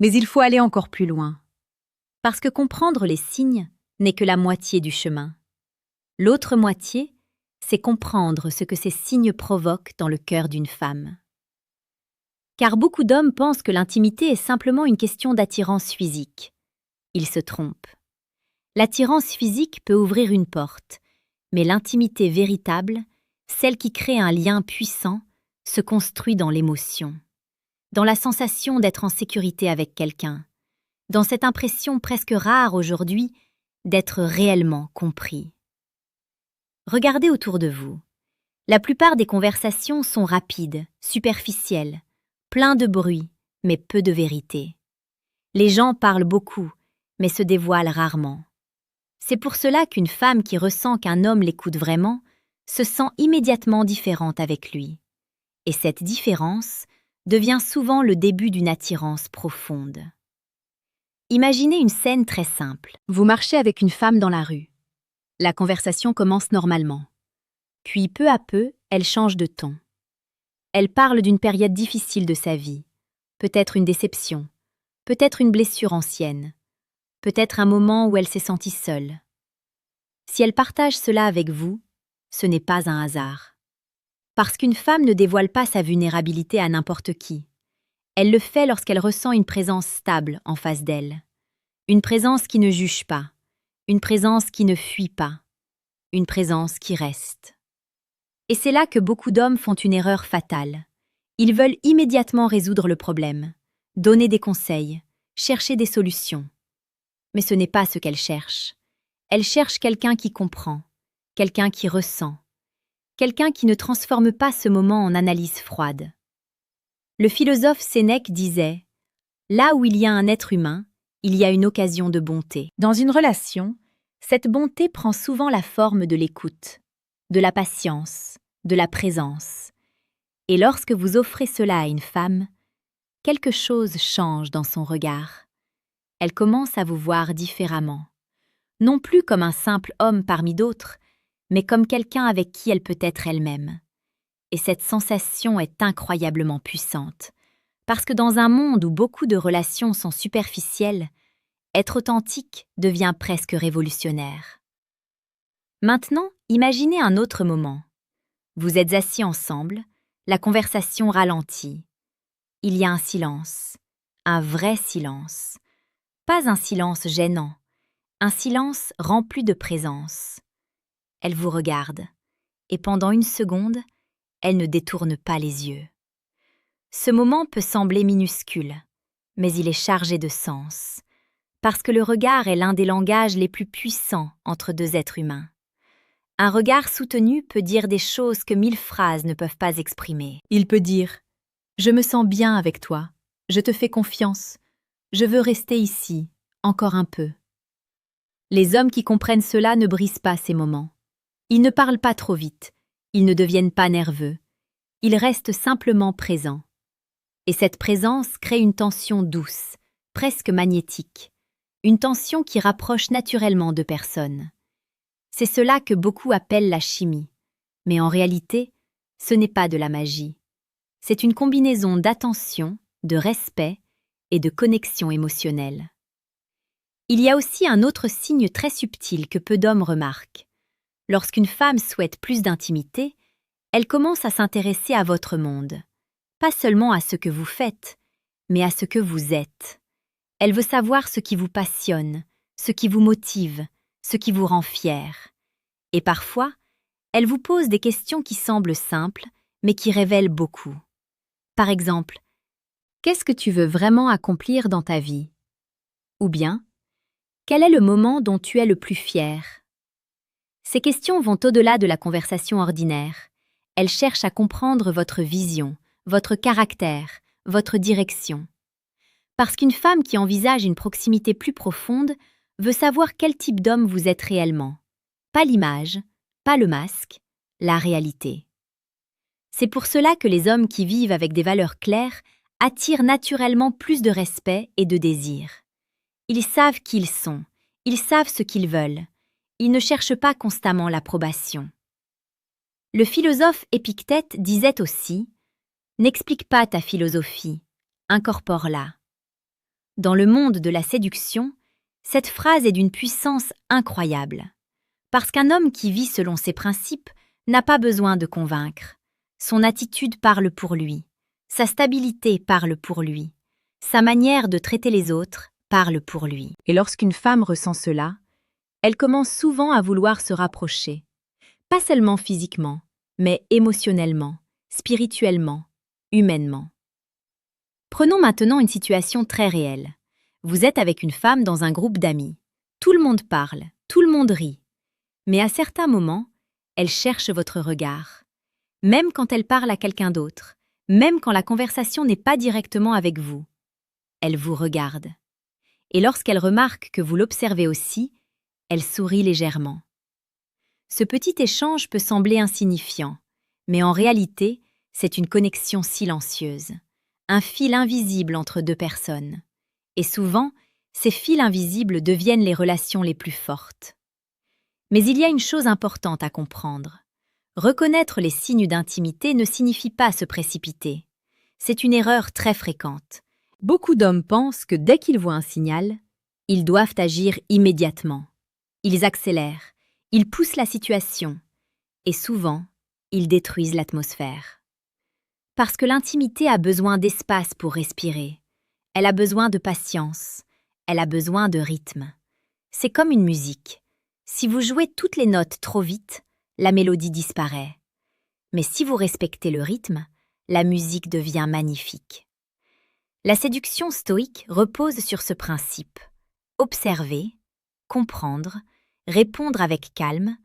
Mais il faut aller encore plus loin. Parce que comprendre les signes n'est que la moitié du chemin. L'autre moitié, c'est comprendre ce que ces signes provoquent dans le cœur d'une femme. Car beaucoup d'hommes pensent que l'intimité est simplement une question d'attirance physique. Ils se trompent. L'attirance physique peut ouvrir une porte, mais l'intimité véritable, celle qui crée un lien puissant, se construit dans l'émotion, dans la sensation d'être en sécurité avec quelqu'un, dans cette impression presque rare aujourd'hui d'être réellement compris. Regardez autour de vous. La plupart des conversations sont rapides, superficielles, plein de bruit, mais peu de vérité. Les gens parlent beaucoup, mais se dévoilent rarement. C'est pour cela qu'une femme qui ressent qu'un homme l'écoute vraiment se sent immédiatement différente avec lui. Et cette différence devient souvent le début d'une attirance profonde. Imaginez une scène très simple. Vous marchez avec une femme dans la rue. La conversation commence normalement. Puis peu à peu, elle change de ton. Elle parle d'une période difficile de sa vie, peut-être une déception, peut-être une blessure ancienne, peut-être un moment où elle s'est sentie seule. Si elle partage cela avec vous, ce n'est pas un hasard. Parce qu'une femme ne dévoile pas sa vulnérabilité à n'importe qui. Elle le fait lorsqu'elle ressent une présence stable en face d'elle. Une présence qui ne juge pas, une présence qui ne fuit pas, une présence qui reste. Et c'est là que beaucoup d'hommes font une erreur fatale. Ils veulent immédiatement résoudre le problème, donner des conseils, chercher des solutions. Mais ce n'est pas ce qu'elles cherchent. Elles cherchent quelqu'un qui comprend, quelqu'un qui ressent, quelqu'un qui ne transforme pas ce moment en analyse froide. Le philosophe Sénèque disait « Là où il y a un être humain, il y a une occasion de bonté. » Dans une relation, cette bonté prend souvent la forme de l'écoute, de la patience, de la présence. Et lorsque vous offrez cela à une femme, quelque chose change dans son regard. Elle commence à vous voir différemment. Non plus comme un simple homme parmi d'autres, mais comme quelqu'un avec qui elle peut être elle-même. Et cette sensation est incroyablement puissante, parce que dans un monde où beaucoup de relations sont superficielles, être authentique devient presque révolutionnaire. Maintenant, imaginez un autre moment. Vous êtes assis ensemble, la conversation ralentit. Il y a un silence, un vrai silence. Pas un silence gênant, un silence rempli de présence. Elle vous regarde, et pendant une seconde, elle ne détourne pas les yeux. Ce moment peut sembler minuscule, mais il est chargé de sens, parce que le regard est l'un des langages les plus puissants entre deux êtres humains. Un regard soutenu peut dire des choses que 1000 phrases ne peuvent pas exprimer. Il peut dire « Je me sens bien avec toi, je te fais confiance, je veux rester ici, encore un peu. » Les hommes qui comprennent cela ne brisent pas ces moments. Ils ne parlent pas trop vite, ils ne deviennent pas nerveux. Ils restent simplement présents. Et cette présence crée une tension douce, presque magnétique. Une tension qui rapproche naturellement deux personnes. C'est cela que beaucoup appellent la chimie. Mais en réalité, ce n'est pas de la magie. C'est une combinaison d'attention, de respect et de connexion émotionnelle. Il y a aussi un autre signe très subtil que peu d'hommes remarquent. Lorsqu'une femme souhaite plus d'intimité, elle commence à s'intéresser à votre monde. Pas seulement à ce que vous faites, mais à ce que vous êtes. Elle veut savoir ce qui vous passionne, ce qui vous motive, ce qui vous rend fier. Et parfois, elle vous pose des questions qui semblent simples, mais qui révèlent beaucoup. Par exemple, qu'est-ce que tu veux vraiment accomplir dans ta vie? Ou bien, quel est le moment dont tu es le plus fier? Ces questions vont au-delà de la conversation ordinaire. Elles cherchent à comprendre votre vision, votre caractère, votre direction. Parce qu'une femme qui envisage une proximité plus profonde veut savoir quel type d'homme vous êtes réellement. Pas l'image, pas le masque, la réalité. C'est pour cela que les hommes qui vivent avec des valeurs claires attirent naturellement plus de respect et de désir. Ils savent qui ils sont, ils savent ce qu'ils veulent. Ils ne cherchent pas constamment l'approbation. Le philosophe Épictète disait aussi « N'explique pas ta philosophie, incorpore-la ». Dans le monde de la séduction, cette phrase est d'une puissance incroyable. Parce qu'un homme qui vit selon ses principes n'a pas besoin de convaincre. Son attitude parle pour lui, sa stabilité parle pour lui, sa manière de traiter les autres parle pour lui. Et lorsqu'une femme ressent cela, elle commence souvent à vouloir se rapprocher. Pas seulement physiquement, mais émotionnellement, spirituellement, humainement. Prenons maintenant une situation très réelle. Vous êtes avec une femme dans un groupe d'amis. Tout le monde parle, tout le monde rit. Mais à certains moments, elle cherche votre regard. Même quand elle parle à quelqu'un d'autre, même quand la conversation n'est pas directement avec vous. Elle vous regarde. Et lorsqu'elle remarque que vous l'observez aussi, elle sourit légèrement. Ce petit échange peut sembler insignifiant, mais en réalité, c'est une connexion silencieuse, un fil invisible entre deux personnes. Et souvent, ces fils invisibles deviennent les relations les plus fortes. Mais il y a une chose importante à comprendre. Reconnaître les signes d'intimité ne signifie pas se précipiter. C'est une erreur très fréquente. Beaucoup d'hommes pensent que dès qu'ils voient un signal, ils doivent agir immédiatement. Ils accélèrent, ils poussent la situation, et souvent, ils détruisent l'atmosphère. Parce que l'intimité a besoin d'espace pour respirer. Elle a besoin de patience, elle a besoin de rythme. C'est comme une musique. Si vous jouez toutes les notes trop vite, la mélodie disparaît. Mais si vous respectez le rythme, la musique devient magnifique. La séduction stoïque repose sur ce principe. Observer, comprendre, répondre avec calme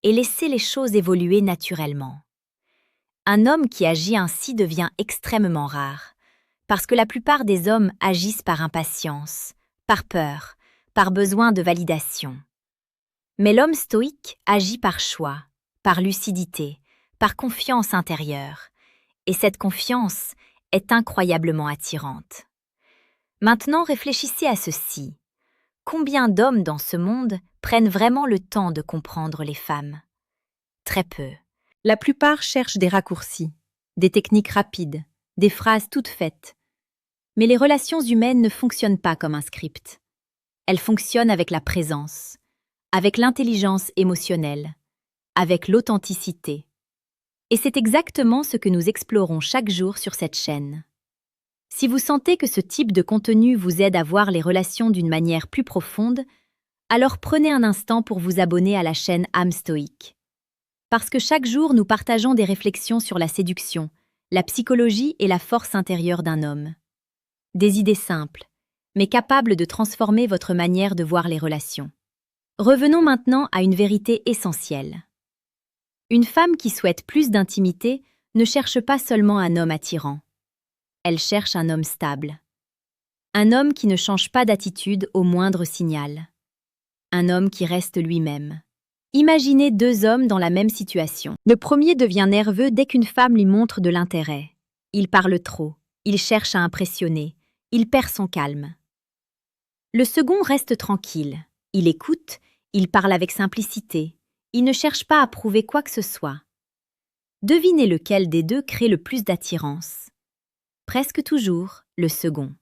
et laisser les choses évoluer naturellement. Un homme qui agit ainsi devient extrêmement rare, parce que la plupart des hommes agissent par impatience, par peur, par besoin de validation. Mais l'homme stoïque agit par choix, par lucidité, par confiance intérieure. Et cette confiance est incroyablement attirante. Maintenant, réfléchissez à ceci. Combien d'hommes dans ce monde prennent vraiment le temps de comprendre les femmes? Très peu. La plupart cherchent des raccourcis, des techniques rapides, des phrases toutes faites. Mais les relations humaines ne fonctionnent pas comme un script. Elles fonctionnent avec la présence, avec l'intelligence émotionnelle, avec l'authenticité. Et c'est exactement ce que nous explorons chaque jour sur cette chaîne. Si vous sentez que ce type de contenu vous aide à voir les relations d'une manière plus profonde, alors prenez un instant pour vous abonner à la chaîne Âme Stoïque. Parce que chaque jour, nous partageons des réflexions sur la séduction, la psychologie et la force intérieure d'un homme. Des idées simples, mais capables de transformer votre manière de voir les relations. Revenons maintenant à une vérité essentielle. Une femme qui souhaite plus d'intimité ne cherche pas seulement un homme attirant. Elle cherche un homme stable. Un homme qui ne change pas d'attitude au moindre signal. Un homme qui reste lui-même. Imaginez deux hommes dans la même situation. Le premier devient nerveux dès qu'une femme lui montre de l'intérêt. Il parle trop, il cherche à impressionner, il perd son calme. Le second reste tranquille. Il écoute, il parle avec simplicité. Il ne cherche pas à prouver quoi que ce soit. Devinez lequel des deux crée le plus d'attirance. Presque toujours le second.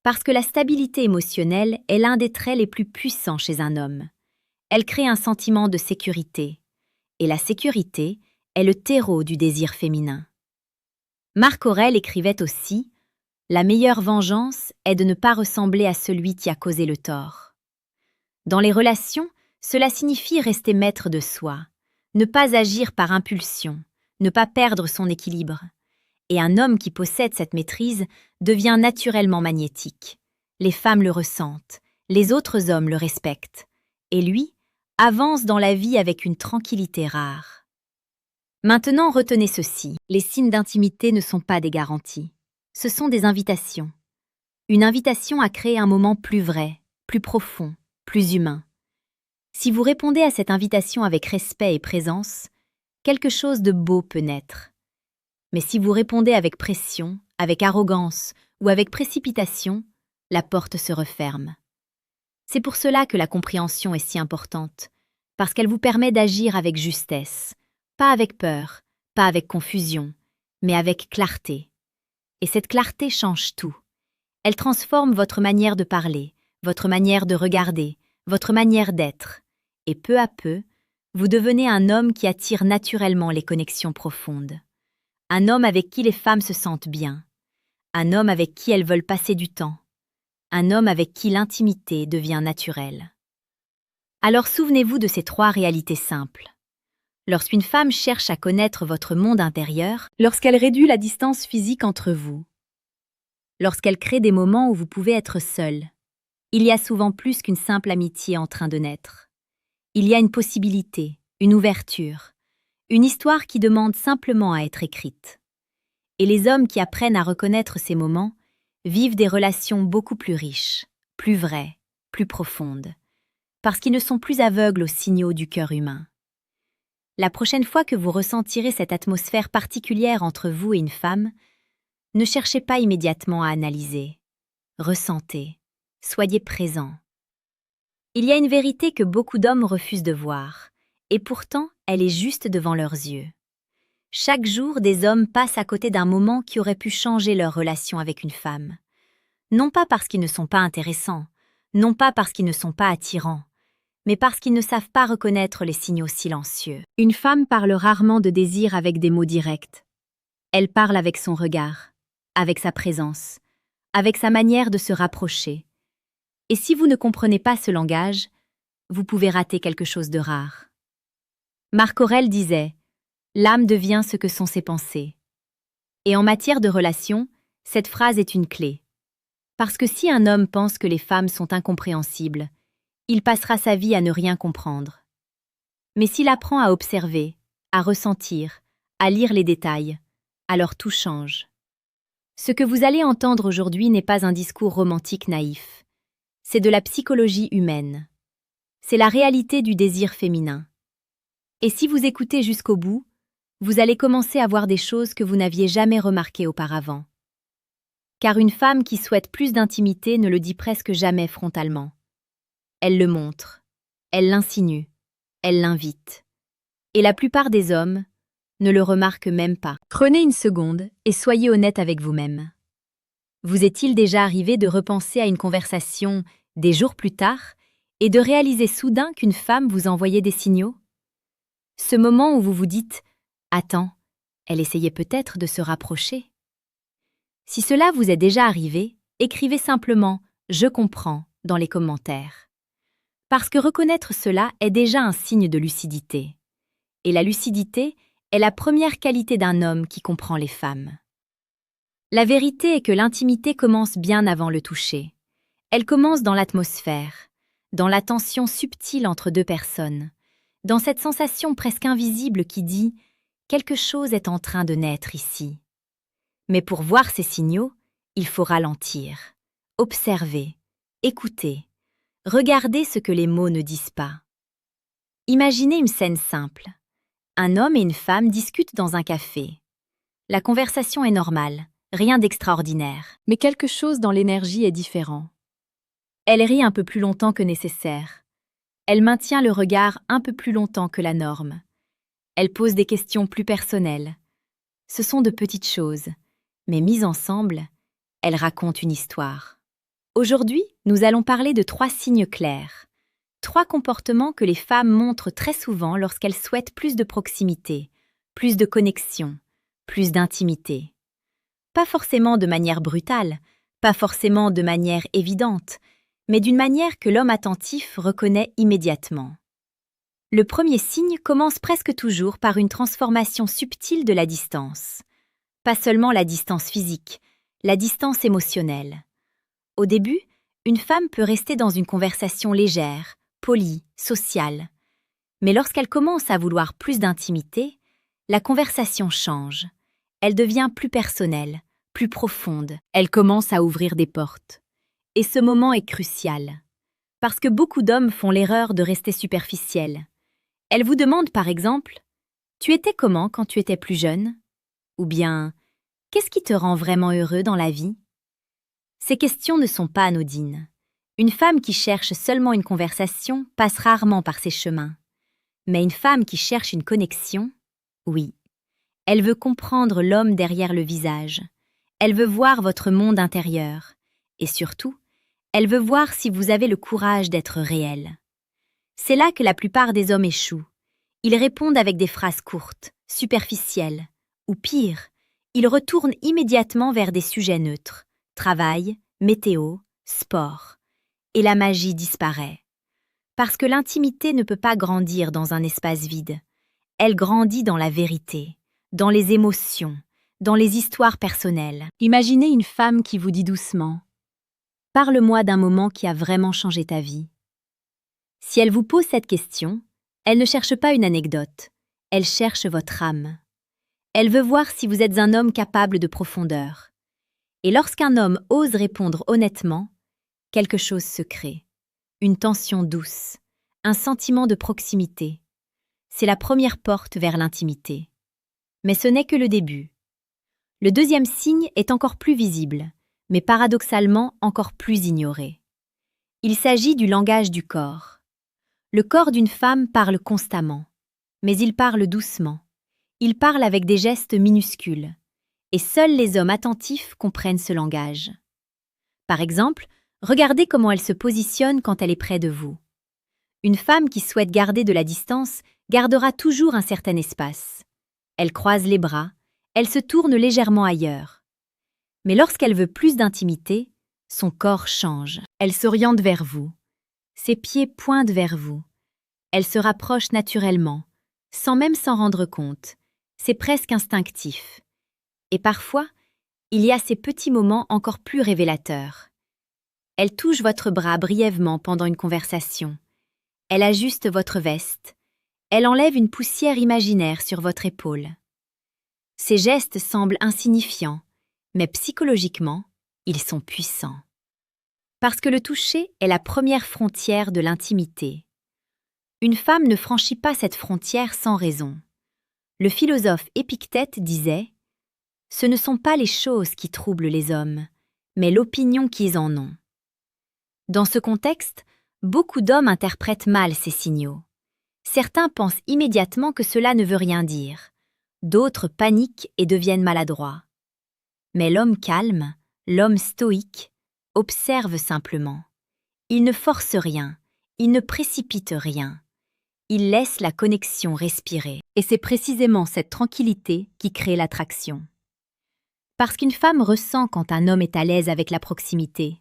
Parce que la stabilité émotionnelle est l'un des traits les plus puissants chez un homme. Elle crée un sentiment de sécurité. Et la sécurité est le terreau du désir féminin. Marc Aurèle écrivait aussi « La meilleure vengeance est de ne pas ressembler à celui qui a causé le tort ». Dans les relations, cela signifie rester maître de soi, ne pas agir par impulsion, ne pas perdre son équilibre. Et un homme qui possède cette maîtrise devient naturellement magnétique. Les femmes le ressentent, les autres hommes le respectent. Et lui avance dans la vie avec une tranquillité rare. Maintenant, retenez ceci. Les signes d'intimité ne sont pas des garanties. Ce sont des invitations. Une invitation à créer un moment plus vrai, plus profond, plus humain. Si vous répondez à cette invitation avec respect et présence, quelque chose de beau peut naître. Mais si vous répondez avec pression, avec arrogance ou avec précipitation, la porte se referme. C'est pour cela que la compréhension est si importante, parce qu'elle vous permet d'agir avec justesse, pas avec peur, pas avec confusion, mais avec clarté. Et cette clarté change tout. Elle transforme votre manière de parler, votre manière de regarder, votre manière d'être. Et peu à peu, vous devenez un homme qui attire naturellement les connexions profondes. Un homme avec qui les femmes se sentent bien. Un homme avec qui elles veulent passer du temps. Un homme avec qui l'intimité devient naturelle. Alors souvenez-vous de ces 3 réalités simples. Lorsqu'une femme cherche à connaître votre monde intérieur, lorsqu'elle réduit la distance physique entre vous, lorsqu'elle crée des moments où vous pouvez être seul, il y a souvent plus qu'une simple amitié en train de naître. Il y a une possibilité, une ouverture, une histoire qui demande simplement à être écrite. Et les hommes qui apprennent à reconnaître ces moments vivent des relations beaucoup plus riches, plus vraies, plus profondes, parce qu'ils ne sont plus aveugles aux signaux du cœur humain. La prochaine fois que vous ressentirez cette atmosphère particulière entre vous et une femme, ne cherchez pas immédiatement à analyser. Ressentez, soyez présent. Il y a une vérité que beaucoup d'hommes refusent de voir, et pourtant elle est juste devant leurs yeux. Chaque jour, des hommes passent à côté d'un moment qui aurait pu changer leur relation avec une femme. Non pas parce qu'ils ne sont pas intéressants, non pas parce qu'ils ne sont pas attirants, mais parce qu'ils ne savent pas reconnaître les signaux silencieux. Une femme parle rarement de désir avec des mots directs. Elle parle avec son regard, avec sa présence, avec sa manière de se rapprocher. Et si vous ne comprenez pas ce langage, vous pouvez rater quelque chose de rare. Marc Aurèle disait « L'âme devient ce que sont ses pensées ». Et en matière de relations, cette phrase est une clé. Parce que si un homme pense que les femmes sont incompréhensibles, il passera sa vie à ne rien comprendre. Mais s'il apprend à observer, à ressentir, à lire les détails, alors tout change. Ce que vous allez entendre aujourd'hui n'est pas un discours romantique naïf. C'est de la psychologie humaine. C'est la réalité du désir féminin. Et si vous écoutez jusqu'au bout, vous allez commencer à voir des choses que vous n'aviez jamais remarquées auparavant. Car une femme qui souhaite plus d'intimité ne le dit presque jamais frontalement. Elle le montre, elle l'insinue, elle l'invite. Et la plupart des hommes ne le remarquent même pas. Prenez une seconde et soyez honnête avec vous-même. Vous est-il déjà arrivé de repenser à une conversation des jours plus tard et de réaliser soudain qu'une femme vous envoyait des signaux? Ce moment où vous vous dites « Attends, elle essayait peut-être de se rapprocher ». Si cela vous est déjà arrivé, écrivez simplement « Je comprends » dans les commentaires. Parce que reconnaître cela est déjà un signe de lucidité. Et la lucidité est la première qualité d'un homme qui comprend les femmes. La vérité est que l'intimité commence bien avant le toucher. Elle commence dans l'atmosphère, dans la tension subtile entre 2 personnes, dans cette sensation presque invisible qui dit « quelque chose est en train de naître ici ». Mais pour voir ces signaux, il faut ralentir, observer, écouter, regarder ce que les mots ne disent pas. Imaginez une scène simple. Un homme et une femme discutent dans un café. La conversation est normale, rien d'extraordinaire, mais quelque chose dans l'énergie est différent. Elle rit un peu plus longtemps que nécessaire. Elle maintient le regard un peu plus longtemps que la norme. Elle pose des questions plus personnelles. Ce sont de petites choses, mais mises ensemble, elles racontent une histoire. Aujourd'hui, nous allons parler de 3 signes clairs. 3 comportements que les femmes montrent très souvent lorsqu'elles souhaitent plus de proximité, plus de connexion, plus d'intimité. Pas forcément de manière brutale, pas forcément de manière évidente, mais d'une manière que l'homme attentif reconnaît immédiatement. Le premier signe commence presque toujours par une transformation subtile de la distance. Pas seulement la distance physique, la distance émotionnelle. Au début, une femme peut rester dans une conversation légère, polie, sociale. Mais lorsqu'elle commence à vouloir plus d'intimité, la conversation change. Elle devient plus personnelle, plus profonde. Elle commence à ouvrir des portes. Et ce moment est crucial. Parce que beaucoup d'hommes font l'erreur de rester superficiels. Elle vous demande par exemple « Tu étais comment quand tu étais plus jeune ?» Ou bien « Qu'est-ce qui te rend vraiment heureux dans la vie ?» Ces questions ne sont pas anodines. Une femme qui cherche seulement une conversation passe rarement par ces chemins. Mais une femme qui cherche une connexion, oui. Elle veut comprendre l'homme derrière le visage. Elle veut voir votre monde intérieur. Et surtout, elle veut voir si vous avez le courage d'être réel. C'est là que la plupart des hommes échouent. Ils répondent avec des phrases courtes, superficielles, ou pire, ils retournent immédiatement vers des sujets neutres, travail, météo, sport. Et la magie disparaît. Parce que l'intimité ne peut pas grandir dans un espace vide. Elle grandit dans la vérité, dans les émotions, dans les histoires personnelles. Imaginez une femme qui vous dit doucement « Parle-moi d'un moment qui a vraiment changé ta vie ». Si elle vous pose cette question, elle ne cherche pas une anecdote, elle cherche votre âme. Elle veut voir si vous êtes un homme capable de profondeur. Et lorsqu'un homme ose répondre honnêtement, quelque chose se crée. Une tension douce, un sentiment de proximité. C'est la première porte vers l'intimité. Mais ce n'est que le début. Le deuxième signe est encore plus visible, mais paradoxalement encore plus ignoré. Il s'agit du langage du corps. Le corps d'une femme parle constamment, mais il parle doucement. Il parle avec des gestes minuscules, et seuls les hommes attentifs comprennent ce langage. Par exemple, regardez comment elle se positionne quand elle est près de vous. Une femme qui souhaite garder de la distance gardera toujours un certain espace. Elle croise les bras, elle se tourne légèrement ailleurs. Mais lorsqu'elle veut plus d'intimité, son corps change. Elle s'oriente vers vous. Ses pieds pointent vers vous. Elle se rapproche naturellement, sans même s'en rendre compte. C'est presque instinctif. Et parfois, il y a ces petits moments encore plus révélateurs. Elle touche votre bras brièvement pendant une conversation. Elle ajuste votre veste. Elle enlève une poussière imaginaire sur votre épaule. Ces gestes semblent insignifiants, mais psychologiquement, ils sont puissants. Parce que le toucher est la première frontière de l'intimité. Une femme ne franchit pas cette frontière sans raison. Le philosophe Épictète disait « Ce ne sont pas les choses qui troublent les hommes, mais l'opinion qu'ils en ont. » Dans ce contexte, beaucoup d'hommes interprètent mal ces signaux. Certains pensent immédiatement que cela ne veut rien dire. D'autres paniquent et deviennent maladroits. Mais l'homme calme, l'homme stoïque, observe simplement. Il ne force rien, il ne précipite rien. Il laisse la connexion respirer. Et c'est précisément cette tranquillité qui crée l'attraction. Parce qu'une femme ressent quand un homme est à l'aise avec la proximité.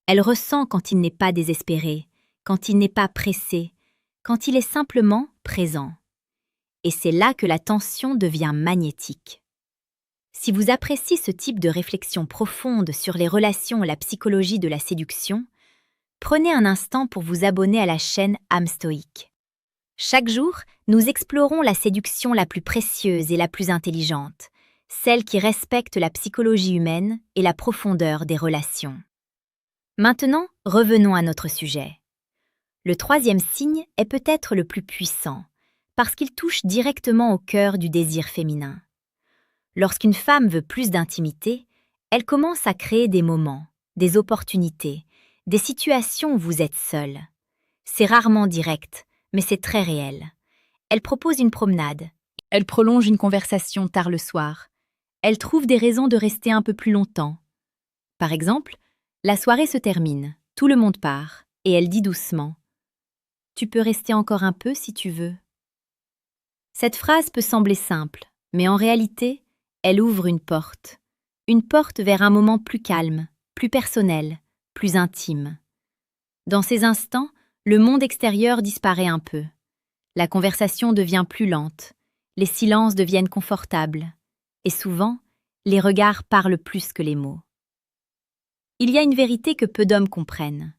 Elle ressent quand il n'est pas désespéré, quand il n'est pas pressé, quand il est simplement présent. Et c'est là que la tension devient magnétique. Si vous appréciez ce type de réflexion profonde sur les relations et la psychologie de la séduction, prenez un instant pour vous abonner à la chaîne Âme Stoïque. Chaque jour, nous explorons la séduction la plus précieuse et la plus intelligente, celle qui respecte la psychologie humaine et la profondeur des relations. Maintenant, revenons à notre sujet. Le troisième signe est peut-être le plus puissant, parce qu'il touche directement au cœur du désir féminin. Lorsqu'une femme veut plus d'intimité, elle commence à créer des moments, des opportunités, des situations où vous êtes seul. C'est rarement direct, mais c'est très réel. Elle propose une promenade. Elle prolonge une conversation tard le soir. Elle trouve des raisons de rester un peu plus longtemps. Par exemple, la soirée se termine, tout le monde part, et elle dit doucement « Tu peux rester encore un peu si tu veux ». Cette phrase peut sembler simple, mais en réalité, elle ouvre une porte vers un moment plus calme, plus personnel, plus intime. Dans ces instants, le monde extérieur disparaît un peu. La conversation devient plus lente, les silences deviennent confortables, et souvent, les regards parlent plus que les mots. Il y a une vérité que peu d'hommes comprennent.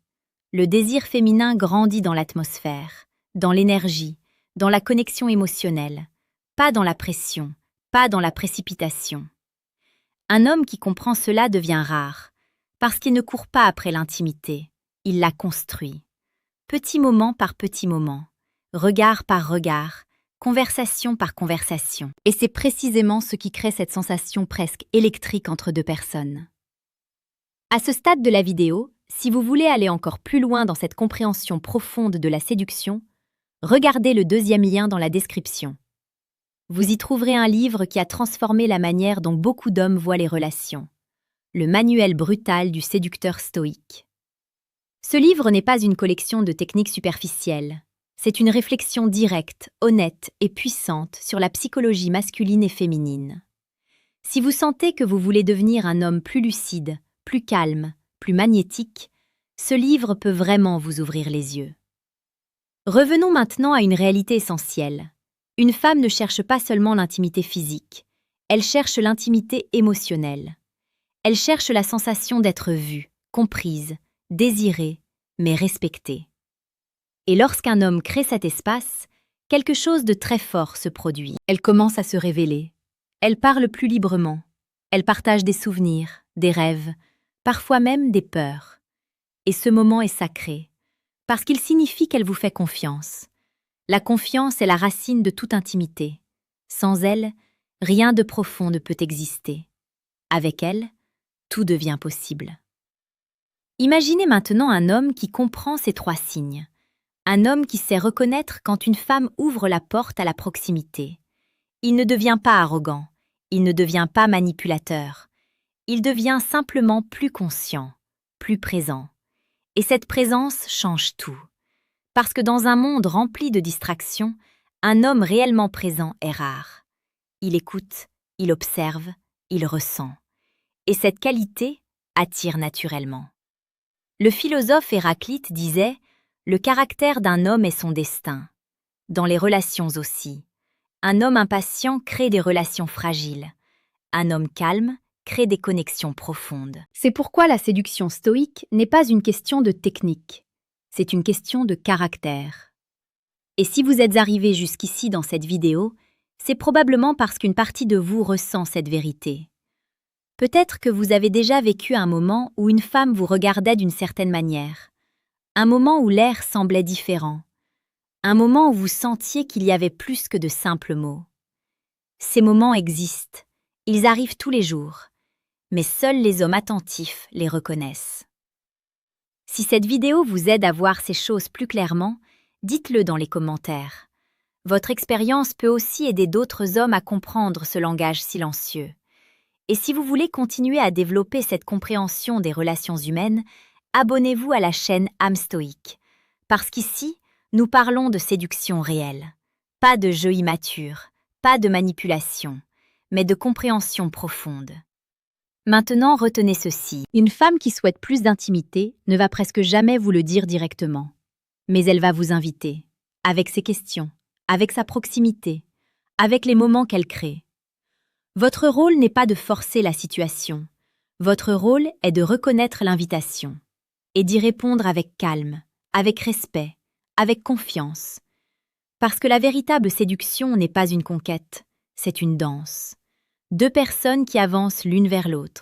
Le désir féminin grandit dans l'atmosphère, dans l'énergie, dans la connexion émotionnelle, pas dans la pression, pas dans la précipitation. Un homme qui comprend cela devient rare, parce qu'il ne court pas après l'intimité, il la construit. Petit moment par petit moment, regard par regard, conversation par conversation. Et c'est précisément ce qui crée cette sensation presque électrique entre deux personnes. À ce stade de la vidéo, si vous voulez aller encore plus loin dans cette compréhension profonde de la séduction, regardez le deuxième lien dans la description. Vous y trouverez un livre qui a transformé la manière dont beaucoup d'hommes voient les relations. le manuel brutal du séducteur stoïque. Ce livre n'est pas une collection de techniques superficielles. C'est une réflexion directe, honnête et puissante sur la psychologie masculine et féminine. Si vous sentez que vous voulez devenir un homme plus lucide, plus calme, plus magnétique, ce livre peut vraiment vous ouvrir les yeux. Revenons maintenant à une réalité essentielle. Une femme ne cherche pas seulement l'intimité physique, elle cherche l'intimité émotionnelle. Elle cherche la sensation d'être vue, comprise, désirée, mais respectée. Et lorsqu'un homme crée cet espace, quelque chose de très fort se produit. Elle commence à se révéler. Elle parle plus librement. Elle partage des souvenirs, des rêves, parfois même des peurs. Et ce moment est sacré, parce qu'il signifie qu'elle vous fait confiance. La confiance est la racine de toute intimité. Sans elle, rien de profond ne peut exister. Avec elle, tout devient possible. Imaginez maintenant un homme qui comprend ces 3 signes. Un homme qui sait reconnaître quand une femme ouvre la porte à la proximité. Il ne devient pas arrogant, il ne devient pas manipulateur. Il devient simplement plus conscient, plus présent. Et cette présence change tout. Parce que dans un monde rempli de distractions, un homme réellement présent est rare. Il écoute, il observe, il ressent. Et cette qualité attire naturellement. Le philosophe Héraclite disait « Le caractère d'un homme est son destin ». Dans les relations aussi. Un homme impatient crée des relations fragiles. Un homme calme crée des connexions profondes. C'est pourquoi la séduction stoïque n'est pas une question de technique. C'est une question de caractère. Et si vous êtes arrivé jusqu'ici dans cette vidéo, c'est probablement parce qu'une partie de vous ressent cette vérité. Peut-être que vous avez déjà vécu un moment où une femme vous regardait d'une certaine manière. Un moment où l'air semblait différent. Un moment où vous sentiez qu'il y avait plus que de simples mots. Ces moments existent. Ils arrivent tous les jours. Mais seuls les hommes attentifs les reconnaissent. Si cette vidéo vous aide à voir ces choses plus clairement, dites-le dans les commentaires. Votre expérience peut aussi aider d'autres hommes à comprendre ce langage silencieux. Et si vous voulez continuer à développer cette compréhension des relations humaines, abonnez-vous à la chaîne âme stoïque. Parce qu'ici, nous parlons de séduction réelle. Pas de jeu immature, pas de manipulation, mais de compréhension profonde. Maintenant, retenez ceci. Une femme qui souhaite plus d'intimité ne va presque jamais vous le dire directement. Mais elle va vous inviter, avec ses questions, avec sa proximité, avec les moments qu'elle crée. Votre rôle n'est pas de forcer la situation. Votre rôle est de reconnaître l'invitation et d'y répondre avec calme, avec respect, avec confiance. Parce que la véritable séduction n'est pas une conquête, c'est une danse. 2 personnes qui avancent l'une vers l'autre,